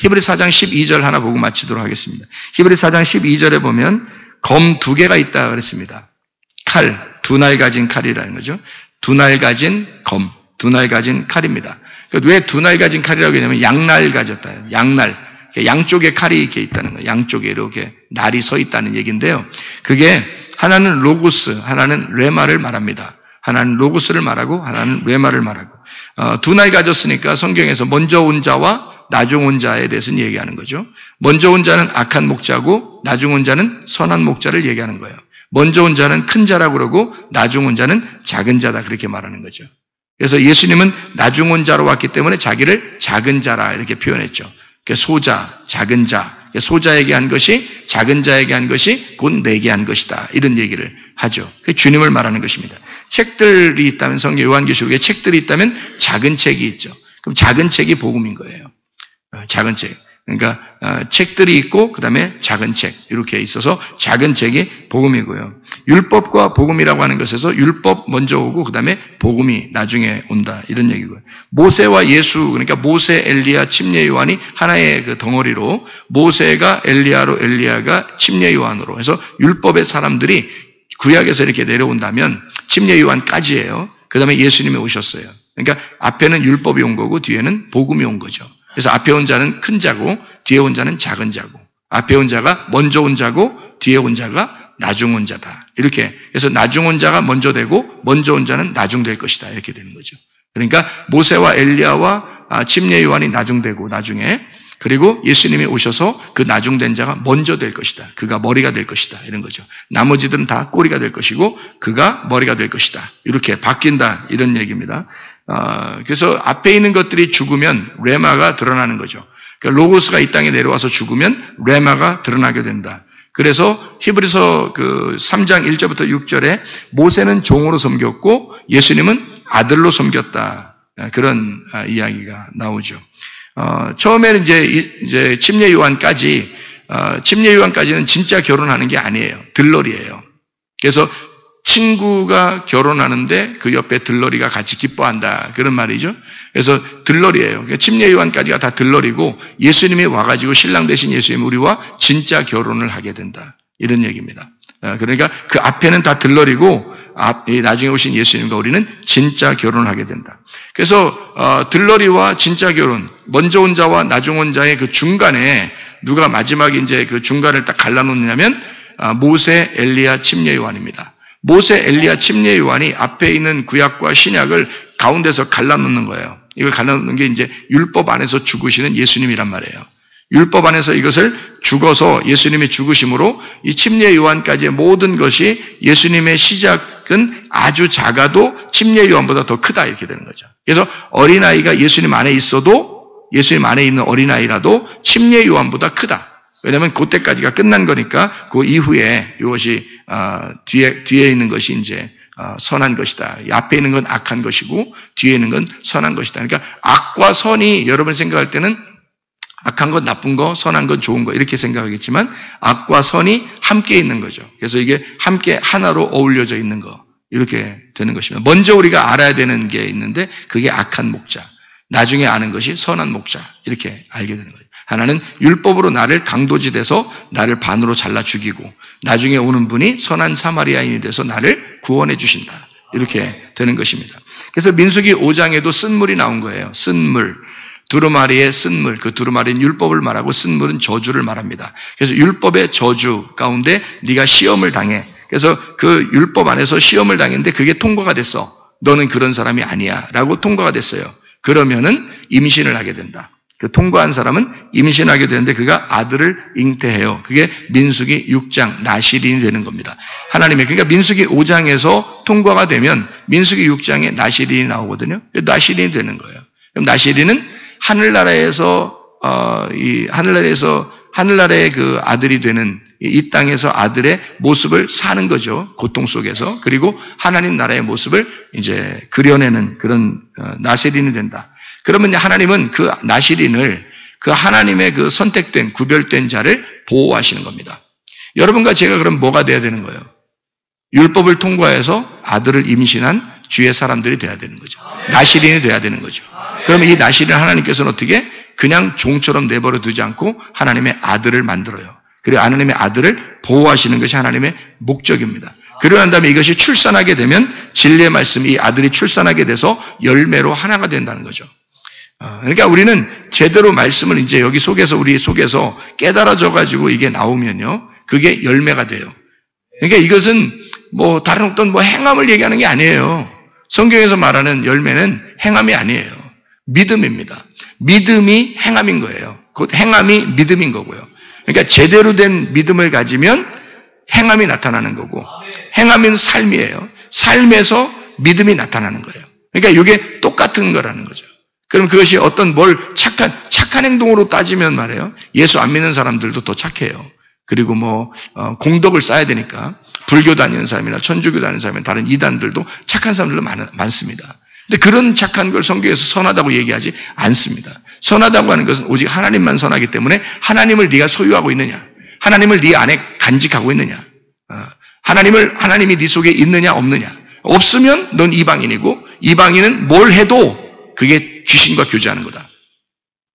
히브리 4장 12절 하나 보고 마치도록 하겠습니다. 히브리 4장 12절에 보면 검 2개가 있다 그랬습니다. 칼, 2날 가진 칼이라는 거죠. 2날 가진 검, 2날 가진 칼입니다. 왜 2날 가진 칼이라고 하냐면 양날 가졌다. 양날. 양쪽에 칼이 이렇게 있다는 거예요. 양쪽에 이렇게 날이 서 있다는 얘기인데요. 그게 하나는 로고스, 하나는 레마를 말합니다. 하나는 로고스를 말하고 하나는 레마를 말하고. 2날 가졌으니까 성경에서 먼저 온 자와 나중 온 자에 대해서는 얘기하는 거죠. 먼저 온 자는 악한 목자고 나중 온 자는 선한 목자를 얘기하는 거예요. 먼저 온 자는 큰 자라고 그러고 나중 온 자는 작은 자다 그렇게 말하는 거죠. 그래서 예수님은 나중 온 자로 왔기 때문에 자기를 작은 자라 이렇게 표현했죠. 소자, 작은 자, 소자에게 한 것이 작은 자에게 한 것이 곧 내게 한 것이다. 이런 얘기를 하죠. 주님을 말하는 것입니다. 책들이 있다면 성경 요한계시록에 책들이 있다면 작은 책이 있죠. 그럼 작은 책이 복음인 거예요. 작은 책. 그러니까 책들이 있고 그다음에 작은 책 이렇게 있어서 작은 책이 복음이고요. 율법과 복음이라고 하는 것에서 율법 먼저 오고 그다음에 복음이 나중에 온다 이런 얘기고요. 모세와 예수 그러니까 모세, 엘리야, 침례 요한이 하나의 그 덩어리로 모세가 엘리야로 엘리야가 침례 요한으로 해서 율법의 사람들이 구약에서 이렇게 내려온다면 침례 요한까지예요. 그다음에 예수님이 오셨어요. 그러니까 앞에는 율법이 온 거고 뒤에는 복음이 온 거죠. 그래서 앞에 온 자는 큰 자고 뒤에 온 자는 작은 자고 앞에 온 자가 먼저 온 자고 뒤에 온 자가 나중 온 자다. 이렇게 해서 나중 온 자가 먼저 되고 먼저 온 자는 나중 될 것이다. 이렇게 되는 거죠. 그러니까 모세와 엘리야와 침례 요한이 나중되고 나중에 그리고 예수님이 오셔서 그 나중된 자가 먼저 될 것이다. 그가 머리가 될 것이다. 이런 거죠. 나머지들은 다 꼬리가 될 것이고 그가 머리가 될 것이다. 이렇게 바뀐다. 이런 얘기입니다. 그래서 앞에 있는 것들이 죽으면 레마가 드러나는 거죠. 그러니까 로고스가 이 땅에 내려와서 죽으면 레마가 드러나게 된다. 그래서 히브리서 3장 1절부터 6절에 모세는 종으로 섬겼고 예수님은 아들로 섬겼다. 그런 이야기가 나오죠. 처음에는 이제 침례 요한까지는 진짜 결혼하는 게 아니에요. 들러리예요. 그래서 친구가 결혼하는데 그 옆에 들러리가 같이 기뻐한다. 그런 말이죠. 그래서 들러리예요. 그러니까 침례 요한까지가 다 들러리고 예수님이 와가지고 신랑 되신 예수님이 우리와 진짜 결혼을 하게 된다. 이런 얘기입니다. 그러니까 그 앞에는 다 들러리고 나중에 오신 예수님과 우리는 진짜 결혼을 하게 된다. 그래서 들러리와 진짜 결혼, 먼저 온 자와 나중 온 자의 그 중간에 누가 마지막에 이제 그 중간을 딱 갈라놓느냐면 모세, 엘리야, 침례 요한입니다. 모세, 엘리야, 침례 요한이 앞에 있는 구약과 신약을 가운데서 갈라놓는 거예요. 이걸 갈라놓는 게 이제 율법 안에서 죽으시는 예수님이란 말이에요. 율법 안에서 이것을 죽어서 예수님이 죽으심으로 이 침례 요한까지의 모든 것이 예수님의 시작은 아주 작아도 침례 요한보다 더 크다 이렇게 되는 거죠. 그래서 어린아이가 예수님 안에 있어도 예수님 안에 있는 어린아이라도 침례 요한보다 크다. 왜냐하면 그때까지가 끝난 거니까 그 이후에 이것이 뒤에 있는 것이 이제 선한 것이다. 앞에 있는 건 악한 것이고 뒤에 있는 건 선한 것이다. 그러니까 악과 선이 여러분 생각할 때는 악한 건 나쁜 거, 선한 건 좋은 거 이렇게 생각하겠지만 악과 선이 함께 있는 거죠. 그래서 이게 함께 하나로 어울려져 있는 거 이렇게 되는 것입니다. 먼저 우리가 알아야 되는 게 있는데 그게 악한 목자, 나중에 아는 것이 선한 목자 이렇게 알게 되는 거죠. 하나는 율법으로 나를 강도질해서 나를 반으로 잘라 죽이고 나중에 오는 분이 선한 사마리아인이 돼서 나를 구원해 주신다. 이렇게 되는 것입니다. 그래서 민수기 5장에도 쓴물이 나온 거예요. 쓴물. 두루마리의 쓴물, 그 두루마리는 율법을 말하고 쓴물은 저주를 말합니다. 그래서 율법의 저주 가운데 네가 시험을 당해. 그래서 그 율법 안에서 시험을 당했는데 그게 통과가 됐어. 너는 그런 사람이 아니야. 라고 통과가 됐어요. 그러면은 임신을 하게 된다. 그 통과한 사람은 임신하게 되는데 그가 아들을 잉태해요. 그게 민수기 6장 나실인이 되는 겁니다. 하나님의 그러니까 민수기 5장에서 통과가 되면 민수기 6장에 나실인이 나오거든요. 나실인이 되는 거예요. 그럼 나실인은 하늘나라에서 하늘나라의 그 아들이 되는 이 땅에서 아들의 모습을 사는 거죠. 고통 속에서. 그리고 하나님 나라의 모습을 이제 그려내는 그런 나실인이 된다. 그러면 하나님은 그 나실인을 그 하나님의 그 선택된 구별된 자를 보호하시는 겁니다. 여러분과 제가 그럼 뭐가 돼야 되는 거예요? 율법을 통과해서 아들을 임신한 주의 사람들이 돼야 되는 거죠. 나실인이 돼야 되는 거죠. 그러면 이 나실인 하나님께서는 어떻게 그냥 종처럼 내버려 두지 않고 하나님의 아들을 만들어요. 그리고 하나님의 아들을 보호하시는 것이 하나님의 목적입니다. 그러고 난 다음에 이것이 출산하게 되면 진리의 말씀이 이 아들이 출산하게 돼서 열매로 하나가 된다는 거죠. 그러니까 우리는 제대로 말씀을 이제 여기 속에서 우리 속에서 깨달아져 가지고 이게 나오면요, 그게 열매가 돼요. 그러니까 이것은 뭐 다른 어떤 뭐 행함을 얘기하는 게 아니에요. 성경에서 말하는 열매는 행함이 아니에요. 믿음입니다. 믿음이 행함인 거예요. 곧 행함이 믿음인 거고요. 그러니까 제대로 된 믿음을 가지면 행함이 나타나는 거고, 행함은 삶이에요. 삶에서 믿음이 나타나는 거예요. 그러니까 이게 똑같은 거라는 거죠. 그럼 그것이 어떤 착한 행동으로 따지면 말이에요, 예수 안 믿는 사람들도 더 착해요. 그리고 공덕을 쌓아야 되니까 불교 다니는 사람이나 천주교 다니는 사람이나 다른 이단들도 착한 사람들도 많습니다. 근데 그런 착한 걸 성경에서 선하다고 얘기하지 않습니다. 선하다고 하는 것은 오직 하나님만 선하기 때문에 하나님을 네가 소유하고 있느냐, 하나님을 네 안에 간직하고 있느냐, 하나님이 네 속에 있느냐 없느냐, 없으면 넌 이방인이고, 이방인은 뭘 해도 그게 귀신과 교제하는 거다.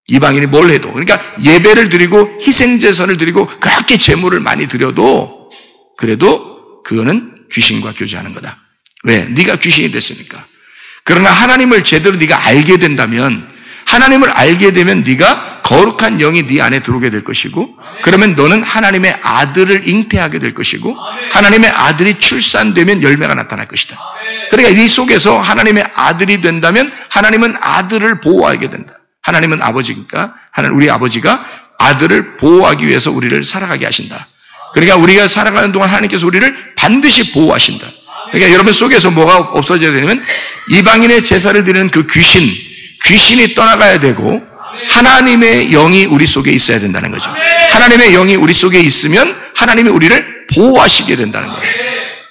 이방인이 뭘 해도, 그러니까 예배를 드리고 희생제선을 드리고 그렇게 제물을 많이 드려도 그래도 그거는 귀신과 교제하는 거다. 왜? 네가 귀신이 됐으니까. 그러나 하나님을 제대로 네가 알게 된다면, 하나님을 알게 되면 네가 거룩한 영이 네 안에 들어오게 될 것이고, 그러면 너는 하나님의 아들을 잉태하게 될 것이고, 하나님의 아들이 출산되면 열매가 나타날 것이다. 그러니까 이 속에서 하나님의 아들이 된다면 하나님은 아들을 보호하게 된다. 하나님은 아버지니까, 우리 아버지가 아들을 보호하기 위해서 우리를 살아가게 하신다. 그러니까 우리가 살아가는 동안 하나님께서 우리를 반드시 보호하신다. 그러니까 여러분 속에서 뭐가 없어져야 되냐면, 이방인의 제사를 드리는 그 귀신이 떠나가야 되고, 하나님의 영이 우리 속에 있어야 된다는 거죠. 하나님의 영이 우리 속에 있으면 하나님이 우리를 보호하시게 된다는 거예요.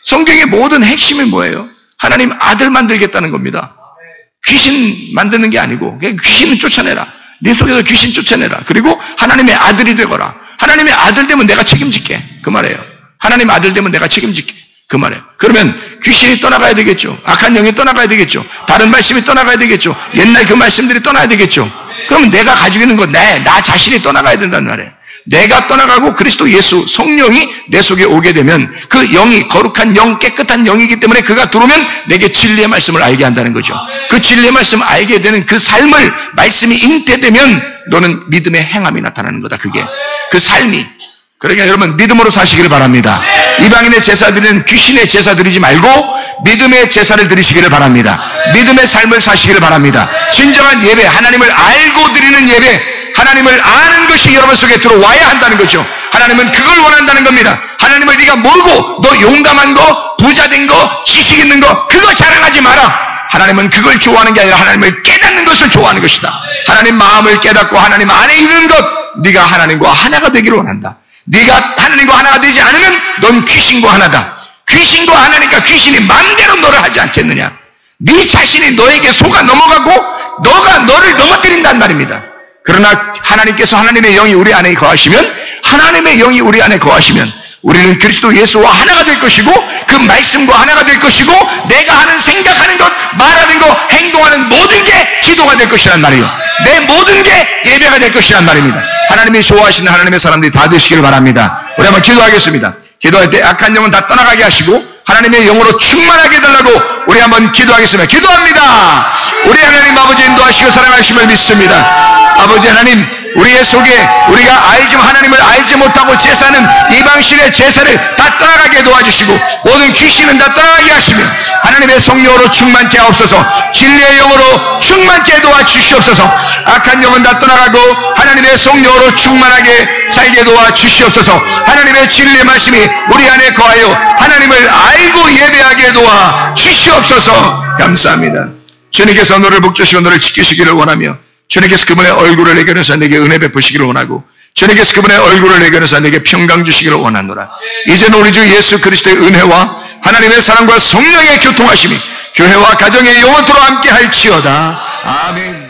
성경의 모든 핵심이 뭐예요? 하나님 아들 만들겠다는 겁니다. 귀신 만드는 게 아니고, 그냥 귀신을 쫓아내라. 네 속에서 귀신 쫓아내라. 그리고 하나님의 아들이 되거라. 하나님의 아들 되면 내가 책임질게. 그 말이에요. 하나님의 아들 되면 내가 책임질게. 그 말이에요. 그러면 귀신이 떠나가야 되겠죠. 악한 영이 떠나가야 되겠죠. 다른 말씀이 떠나가야 되겠죠. 옛날 그 말씀들이 떠나야 되겠죠. 그러면 내가 가지고 있는 거, 나 자신이 떠나가야 된다는 말이에요. 내가 떠나가고 그리스도 예수, 성령이 내 속에 오게 되면 그 영이 거룩한 영, 깨끗한 영이기 때문에 그가 들어오면 내게 진리의 말씀을 알게 한다는 거죠. 그 진리의 말씀을 알게 되는 그 삶을, 말씀이 잉태되면 너는 믿음의 행함이 나타나는 거다. 그게 그 삶이. 그러니까 여러분 믿음으로 사시기를 바랍니다. 이방인의 제사 드리는 귀신의 제사 드리지 말고 믿음의 제사를 드리시기를 바랍니다. 믿음의 삶을 사시기를 바랍니다. 진정한 예배, 하나님을 알고 드리는 예배, 하나님을 아는 것이 여러분 속에 들어와야 한다는 거죠. 하나님은 그걸 원한다는 겁니다. 하나님을 네가 모르고 너 용감한 거, 부자된 거, 지식 있는 거 그거 자랑하지 마라. 하나님은 그걸 좋아하는 게 아니라 하나님을 깨닫는 것을 좋아하는 것이다. 하나님 마음을 깨닫고 하나님 안에 있는 것, 네가 하나님과 하나가 되기를 원한다. 네가 하나님과 하나가 되지 않으면 넌 귀신과 하나다. 귀신과 하나니까 귀신이 마음대로 너를 하지 않겠느냐. 네 자신이 너에게 속아 넘어가고 너가 너를 넘어뜨린단 말입니다. 그러나 하나님께서 하나님의 영이 우리 안에 거하시면, 하나님의 영이 우리 안에 거하시면 우리는 그리스도 예수와 하나가 될 것이고 그 말씀과 하나가 될 것이고 내가 하는 생각하는 것, 말하는 것, 행동하는 모든 게 기도가 될 것이란 말이에요. 내 모든 게 예배가 될 것이란 말입니다. 하나님이 좋아하시는 하나님의 사람들이 다 되시기를 바랍니다. 우리 한번 기도하겠습니다. 기도할 때 악한 영은 다 떠나가게 하시고 하나님의 영으로 충만하게 해달라고 우리 한번 기도하겠습니다. 기도합니다. 우리 하나님 아버지 인도하시고 사랑하심을 믿습니다. 아버지 하나님, 우리의 속에 우리가 하나님을 알지 못하고 제사는 이방신의 제사를 다 떠나가게 도와주시고 모든 귀신은 다 떠나가게 하시며 하나님의 성령으로 충만케 하옵소서. 진리의 영으로 충만케 도와주시옵소서. 악한 영은 다 떠나가고 하나님의 성령으로 충만하게 살게 도와주시옵소서. 하나님의 진리의 말씀이 우리 안에 거하여 하나님을 알고 예배하게 도와주시옵소서. 감사합니다. 주님께서 너를 복주시고 너를 지키시기를 원하며 주님께서 그분의 얼굴을 내게 하셔서 내게 은혜 베푸시기를 원하고 주님께서 그분의 얼굴을 내게 하셔서 내게 평강 주시기를 원하노라. 이제는 우리 주 예수 그리스도의 은혜와 하나님의 사랑과 성령의 교통하심이 교회와 가정의 영원토록 함께 할지어다. 아멘.